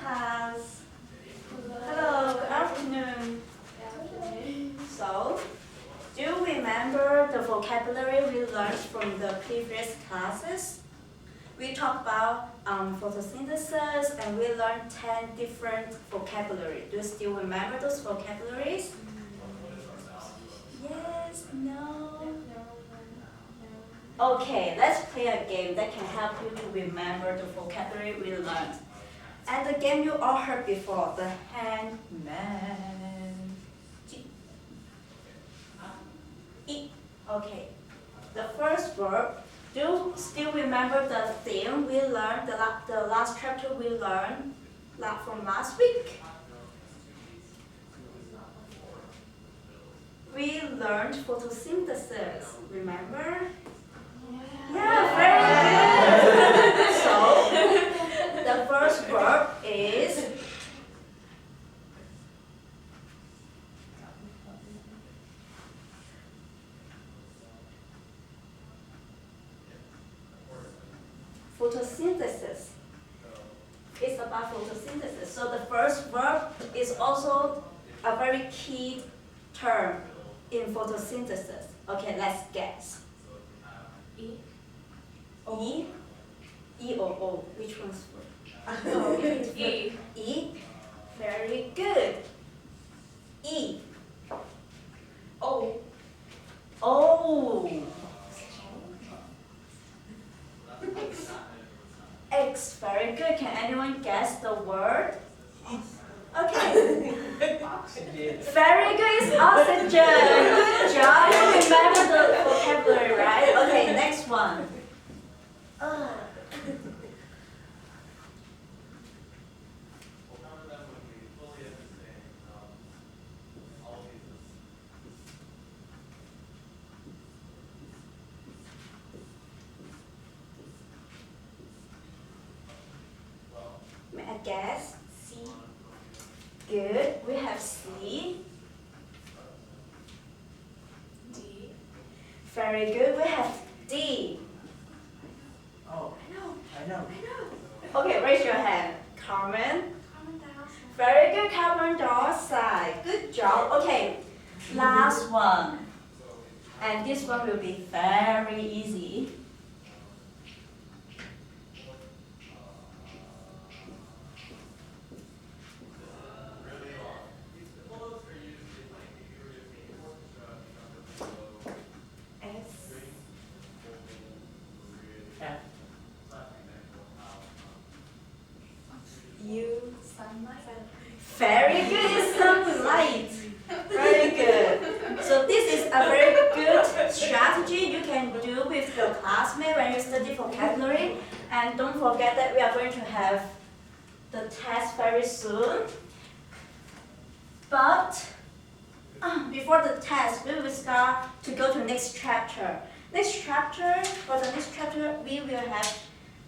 class. Hello, good afternoon. So, do you remember the vocabulary we learned from the previous classes? We talked about photosynthesis and we learned 10 different vocabulary. Do you still remember those vocabularies? Yes, no? Okay, let's play a game that can help you to remember the vocabulary we learned. And the game you all heard before, the handman. Okay, the first verb. Do you still remember the theme we learned, the last chapter we learned from last week? We learned photosynthesis, remember? Yeah, very good. So, the first verb is photosynthesis. It's about photosynthesis. So the first verb is also a very key term in photosynthesis. Okay, let's guess. E? E or O? Which one's first? E. E? Very good. E. O. O. X. Very good. Can anyone guess the word? Okay. Oxygen. Very good. It's oxygen. Good job. You remember the vocabulary, right? Okay, next one. May I guess? C. Good. We have C. D. Very good. We have D. Oh, I know. Okay, raise your hand. Carbon. Very good. Carbon dioxide. Good job. Okay, last one. And this one will be very easy. Very good, sunlight. Very good. So this is a very good strategy you can do with your classmate when you study vocabulary. And don't forget that we are going to have the test very soon. But before the test, we will start to go to next chapter. For the next chapter, we will have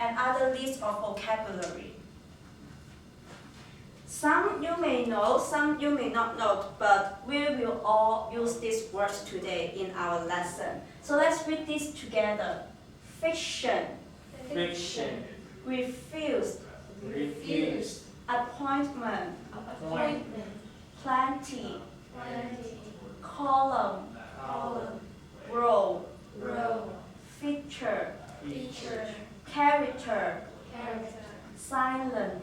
another list of vocabulary. Some you may know, some you may not know, but we will all use these words today in our lesson. So let's read this together. Fiction. Fiction. Refused. Refused. Appointment. Appointment. Plenty. Plenty. Column. Column. Row. Row. Feature. Feature. Character. Character. Silent.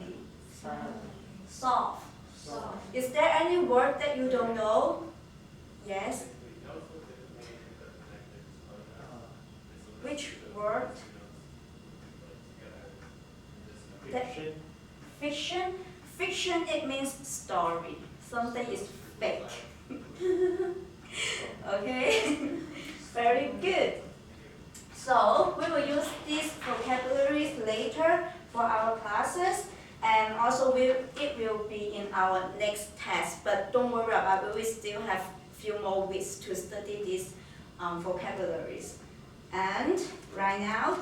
Silent. Soft. Soft. Is there any word that you don't know? Yes? Which word? Fiction. Fiction? Fiction, it means story. Something is fake. Okay? Very good. So, we will use these vocabularies later for our classes. And also, it will be in our next test. But don't worry about it, we still have a few more weeks to study these vocabularies. And right now,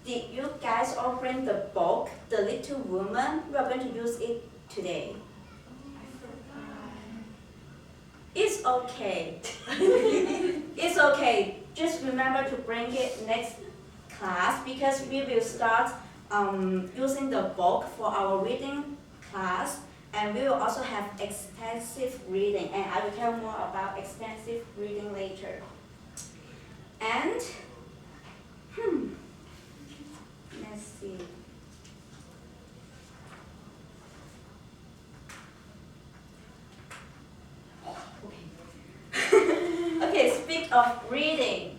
did you guys all bring the book, The Little Woman? We are going to use it today. It's okay. It's okay. Just remember to bring it next class because we will start using the book for our reading class, and we will also have extensive reading, and I will tell more about extensive reading later. And, let's see. Okay, speak of reading.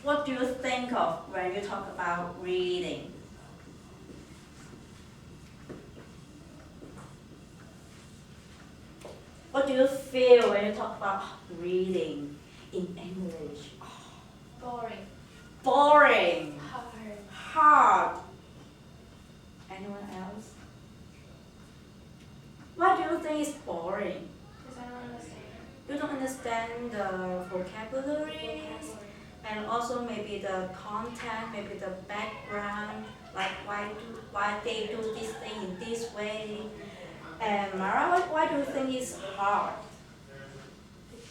What do you think of when you talk about reading? What do you feel when you talk about reading in English? Boring. Boring, Hard. hard. Anyone else? Why do you think it's boring? Because I don't understand. You don't understand the vocabularies, and also maybe the content, maybe the background, like why they do this thing in this way. And Mara, why do you think it's hard? Because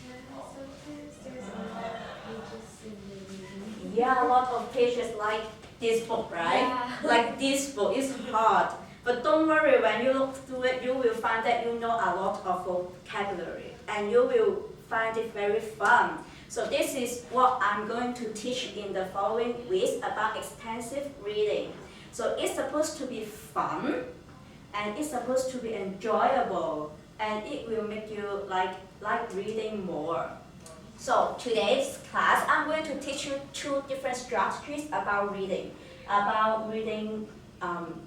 sometimes there's a lot of pages in the reading. Yeah, a lot of pages like this book, right? Yeah. Like this book is hard. But don't worry, when you look through it, you will find that you know a lot of vocabulary, and you will find it very fun. So this is what I'm going to teach in the following weeks about extensive reading. So it's supposed to be fun, and it's supposed to be enjoyable, and it will make you like reading more. So today's class, I'm going to teach you 2 different strategies about reading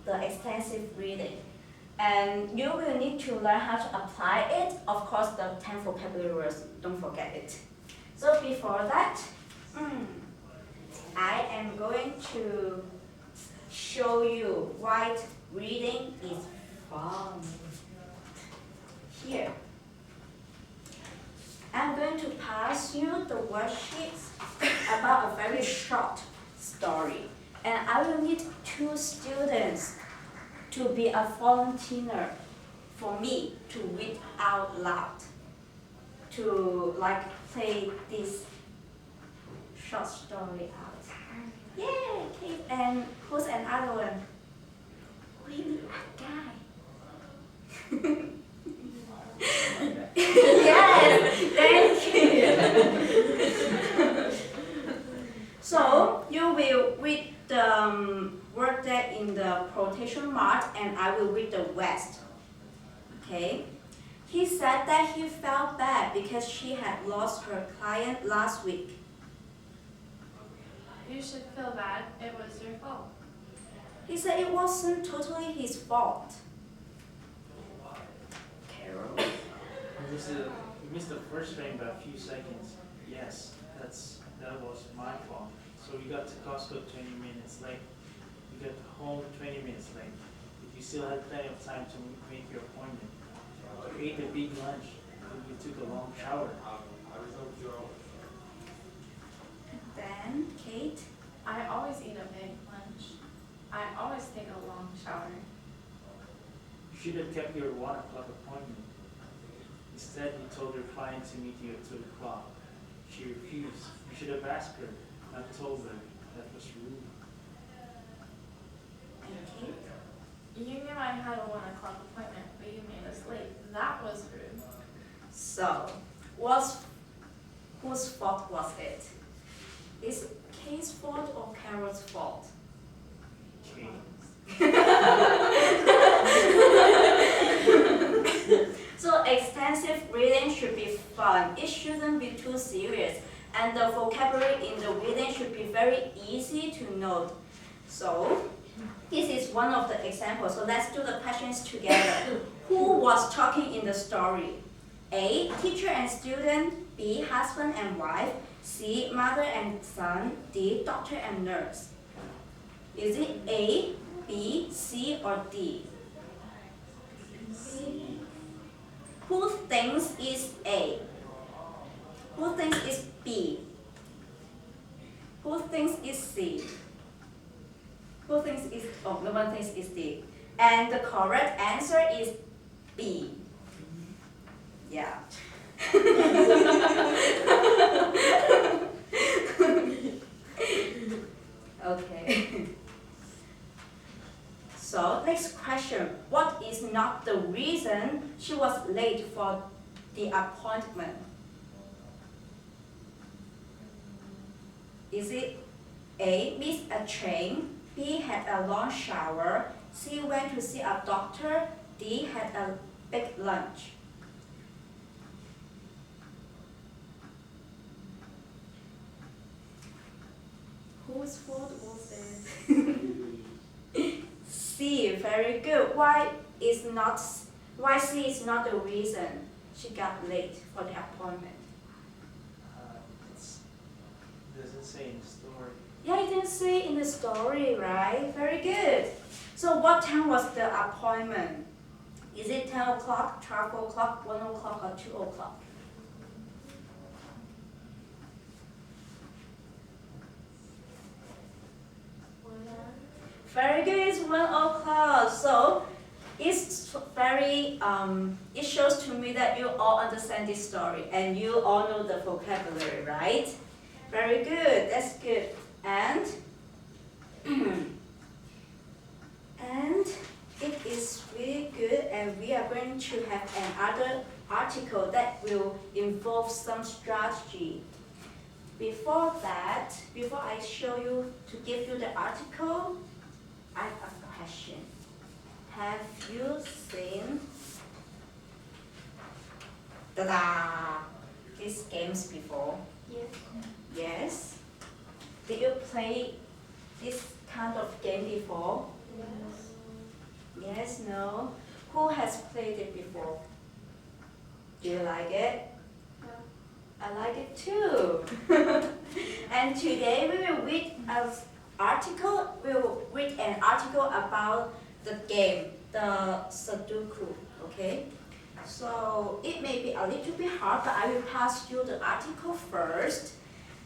the extensive reading. And you will need to learn how to apply it. Of course, the 10 vocabulary words, don't forget it. So before that, I am going to show you why reading is fun. Here. I'm going to pass you the worksheets about a very short story. And I will need 2 students to be a volunteer for me to read out loud, to like play this short story out. Yay, Kate. And who's another one? Really, that guy. Yes, thank you. So you will read the word there in the quotation mark, and I will read the rest. Okay? He said that he felt bad because she had lost her client last week. You should feel bad. It was your fault. He said it wasn't totally his fault. Carol? You missed the first train by a few seconds. Yes, that was my fault. So we got to Costco 20 minutes late. We got home 20 minutes late. But you still had plenty of time to make your appointment. You ate a big lunch, and you took a long shower. Then, Kate? I always eat a big lunch. I always take a long shower. You should have kept your 1 o'clock appointment. Instead, you told your client to meet you at 2 o'clock. She refused. You should have asked her, not told her. That was rude. And Kate? You knew I had a 1 o'clock appointment, but you made us late. That was rude. So, whose fault was it? Is Kate's fault or Carol's fault? Okay. So extensive reading should be fun. It shouldn't be too serious. And the vocabulary in the reading should be very easy to note. So this is one of the examples. So let's do the questions together. Who was talking in the story? A, teacher and student. B, husband and wife. C, mother and son. D, doctor and nurse. Is it A, B, C, or D? C. Who thinks is A? Who thinks is B? Who thinks is C? Who thinks is, oh, no one thinks is D. And the correct answer is B. Yeah. Okay. So next question, what is not the reason she was late for the appointment? Is it A, missed a train, B, had a long shower, C, went to see a doctor, D, had a big lunch? Whose fault was it? C, very good. Why C is not the reason she got late for the appointment? It doesn't say in the story. Yeah, you didn't say in the story, right? Very good. So what time was the appointment? Is it 10 o'clock, 12 o'clock, 1 o'clock, or 2 o'clock? Very good, it's 1 o'clock. So it's very, it shows to me that you all understand this story and you all know the vocabulary, right? Very good, that's good. And it is really good, and we are going to have another article that will involve some strategy. Before that, before I show you to give you the article, I have a question. Have you seen these games before? Yes. Yes. Did you play this kind of game before? Yes. Yes, no. Who has played it before? Do you like it? No. I like it too. And today we will read an article. We will read an article about the game, the Sudoku. Okay. So it may be a little bit hard, but I will pass you the article first,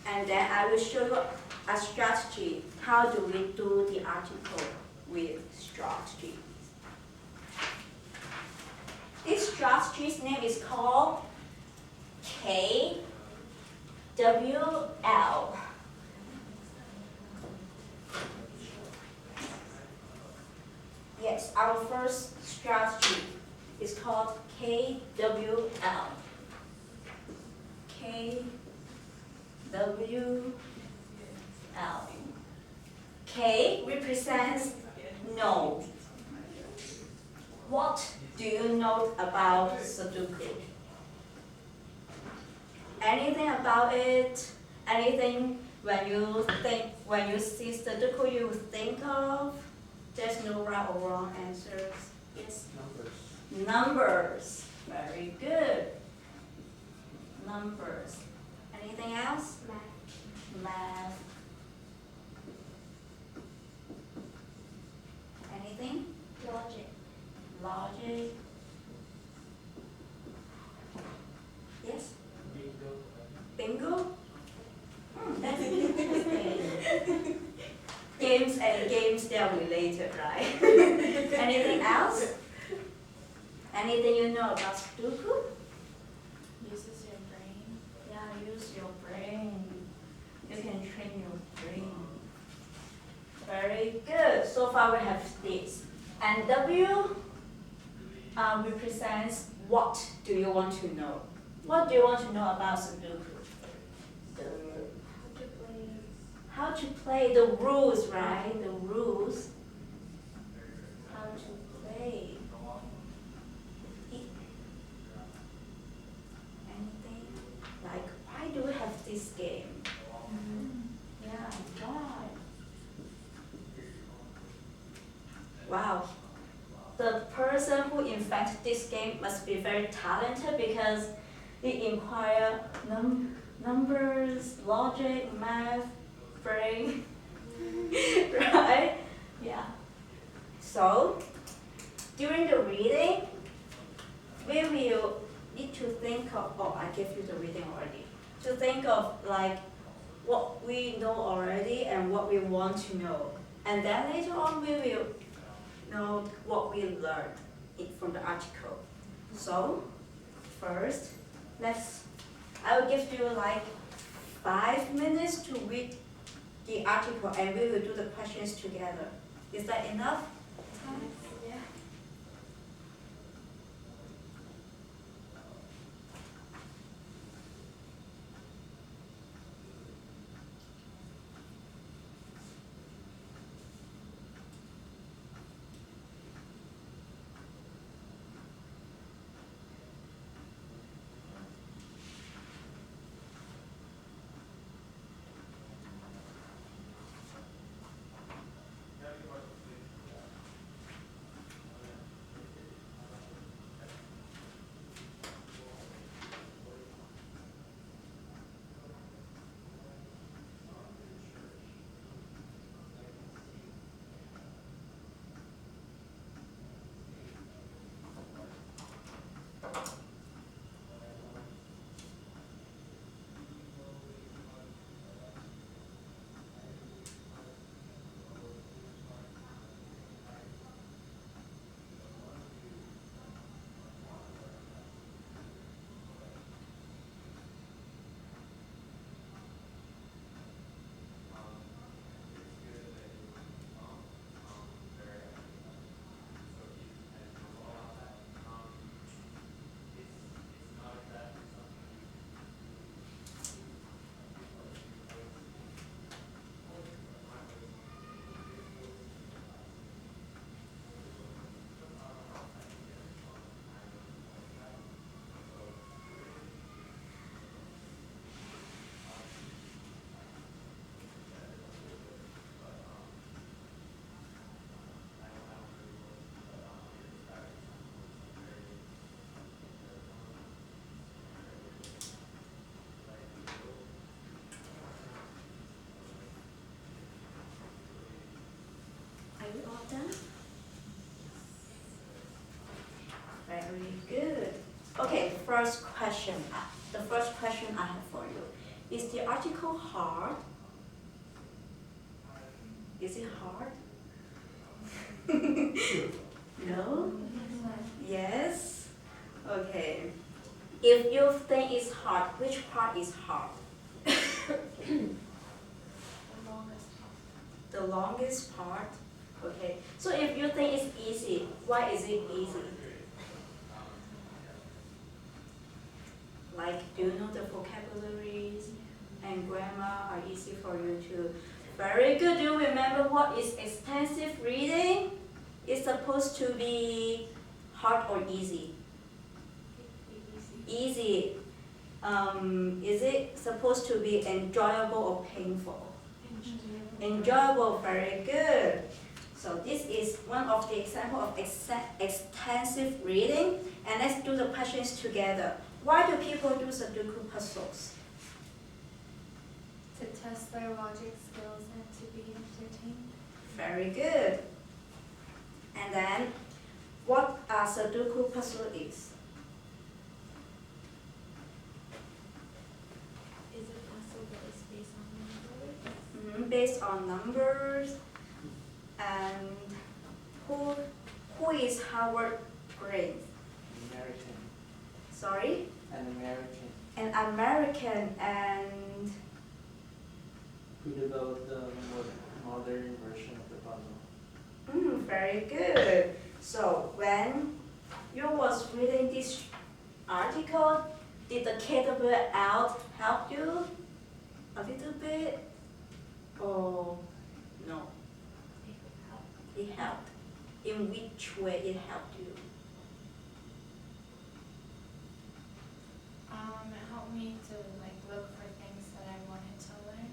and then I will show you a strategy. How do we do the article with strategy? This strategy's name is called KWL. Yes, our first strategy is called KWL. KWL. K represents know. What do you know about Sudoku? Anything about it? Anything when you see Sudoku you think of? There's no right or wrong answers. Yes? Numbers. Numbers. Very good. Numbers. Anything else? Math. Math. Anything? Logic. Logic. Yes? Bingo. Bingo? That's interesting. Games and games, they are related, right? Anything else? Anything you know about Sudoku? Uses your brain. Yeah, use your brain. You can train your brain. Very good. So far we have this. And W represents what do you want to know? What do you want to know about Sudoku? How to play. How to play, the rules, right? The rules. How to play. Anything? Like, why do we have this game? Yeah, why? Wow. The person who invented this game must be very talented because it inquire numbers, logic, math, brain, right? Yeah. So, during the reading, we will need to think of, oh, I gave you the reading already, to think of like what we know already and what we want to know. And then later on we will know what we learned from the article. So, first, I will give you like 5 minutes to read the article and we will do the questions together. Is that enough time? Okay, first question. The first question I have for you. Is the article hard? Is it hard? No? Yes? Okay. If you think it's hard, which part is hard? The longest part? Okay. So if you think it's easy, why is it easy? Like, do you know the vocabularies and grammar are easy for you to? Very good. Do you remember what is extensive reading? It's supposed to be hard or easy? Easy. Is it supposed to be enjoyable or painful? Enjoyable. Very good. So this is one of the example of extensive reading. And let's do the questions together. Why do people do Sudoku puzzles? To test their logic skills and to be entertained. Very good. And then, what a Sudoku puzzle is? Is it puzzle that is based on numbers? Based on numbers. And who is Howard Green? American. Sorry? An American. An American. And Who developed the modern version of the puzzle? Very good. So when you was reading this article, did the KWL help you a little bit? Or no? It helped. In which way it helped you? It helped me to look for things that I wanted to learn.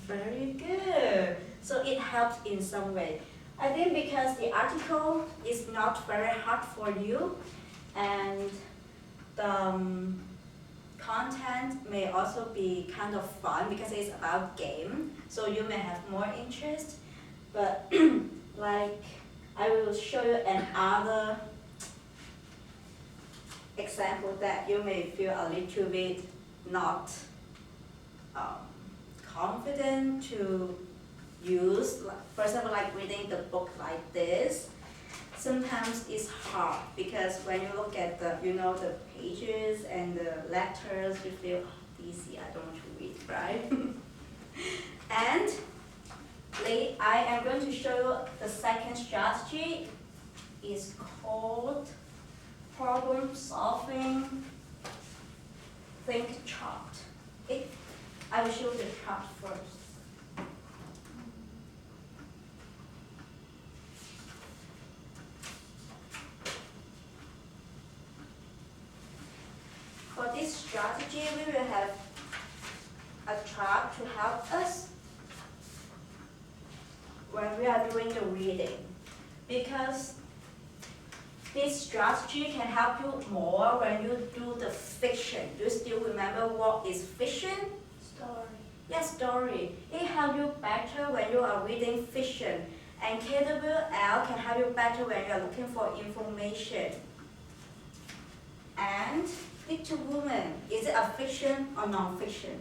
Very good. So it helped in some way. I think because the article is not very hard for you, and the content may also be kind of fun because it's about game, so you may have more interest. But I will show you another example that you may feel a little bit not confident to use. For example, like reading the book like this. Sometimes it's hard because when you look at the pages and the letters, you feel easy. I don't want to read, right? And I am going to show you the second strategy. It's called problem solving think chart. I will show you the chart first. For this strategy, we will have a chart to help us when we are doing the reading, because this strategy can help you more when you do the fiction. Do you still remember what is fiction? Story. Yes, story. It helps you better when you are reading fiction, and KWL can help you better when you are looking for information. And Little Woman, is it a fiction or non-fiction?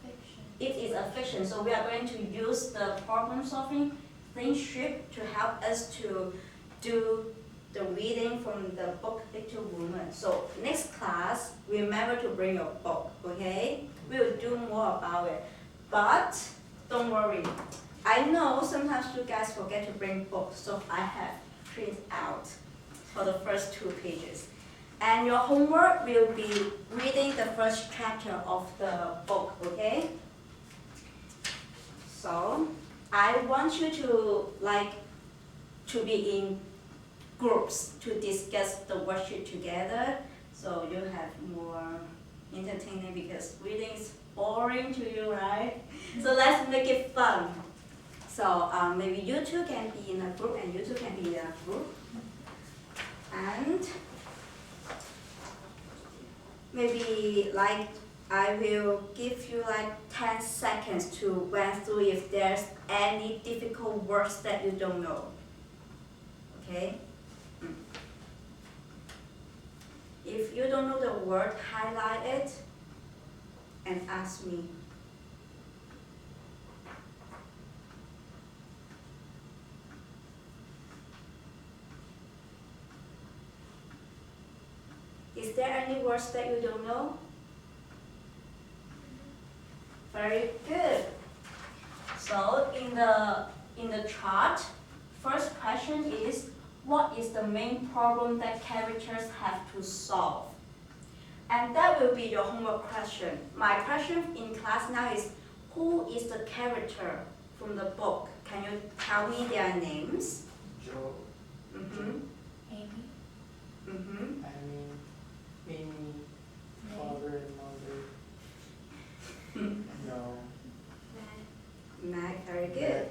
Fiction. It is a fiction, so we are going to use the problem-solving think strip to help us to do the reading from the book Little Woman. So next class, remember to bring your book, okay? We will do more about it. But don't worry. I know sometimes you guys forget to bring books, so I have printed out for the first 2 pages. And your homework will be reading the first chapter of the book, okay? So I want you to be in groups to discuss the worksheet together, so you have more entertaining, because reading is boring to you, right? So let's make it fun. So maybe you two can be in a group and you two can be in a group. And maybe I will give you 10 seconds to went through if there's any difficult words that you don't know. Okay? If word, highlight it, and ask me. Is there any words that you don't know? Very good. So in the chart, first question is, what is the main problem that characters have to solve? And that will be your homework question. My question in class now is, who is the character from the book? Can you tell me their names? Joe, Mm-hmm. Amy. Mm-hmm. Amy, father and mother. No. Mac, very good.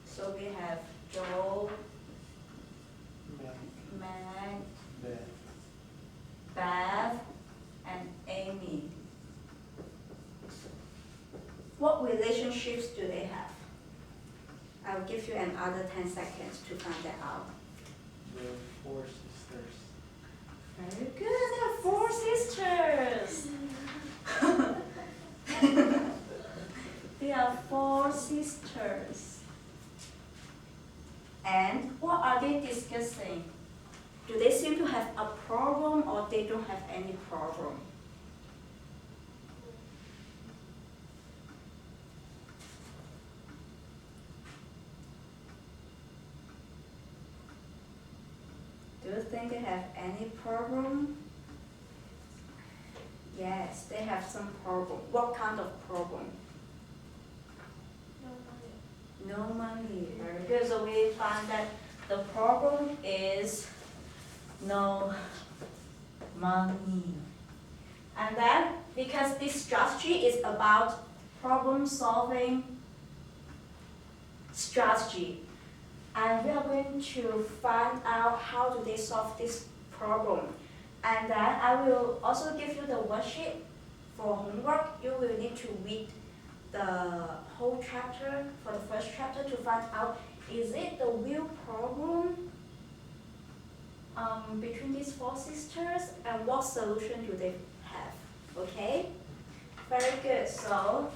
So we have Joe, Mac, Beth, and Amy. What relationships do they have? I'll give you another 10 seconds to find that out. They're 4 sisters. Very good, there are 4 sisters. There are 4 sisters. And what are they discussing? Do they seem to have a problem or they don't have any problem? Do you think they have any problem? Yes, they have some problem. What kind of problem? No money. Very good. So we find that the problem is no money. And then, because this strategy is about problem solving strategy, and we are going to find out how do they solve this problem. And then I will also give you the worksheet for homework. You will need to read the whole chapter for the first chapter to find out, is it the real problem between these 4 sisters, and what solution do they have? Okay? Very good. So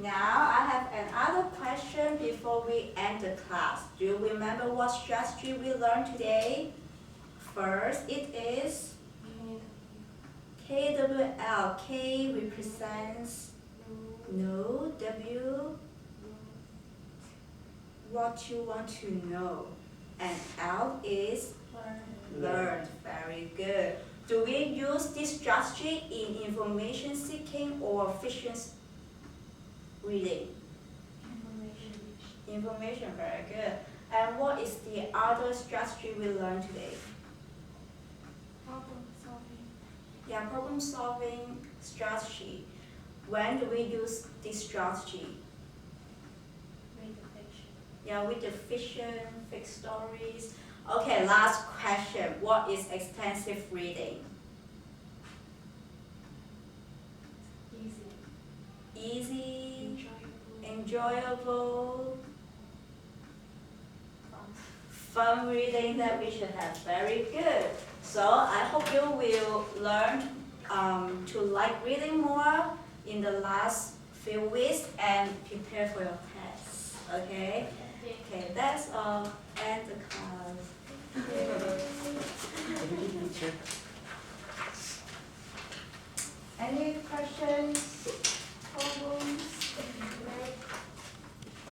now I have another question before we end the class. Do you remember what strategy we learned today? First, it is KWL. K represents know, W, what you want to know. And L is learn. Very good. Do we use this strategy in information seeking or fiction reading? Information, very good. And what is the other strategy we learned today? Problem solving. Yeah, problem solving strategy. When do we use this strategy? Read the fiction. Yeah, with the fiction, fixed stories. Okay, last question. What is extensive reading? Easy. Easy, Enjoyable. enjoyable, Fun. fun reading that we should have. Very good. So I hope you will learn to like reading more in the last few weeks and prepare for your tests. Okay? Okay, that's all. End the class. Any questions, problems?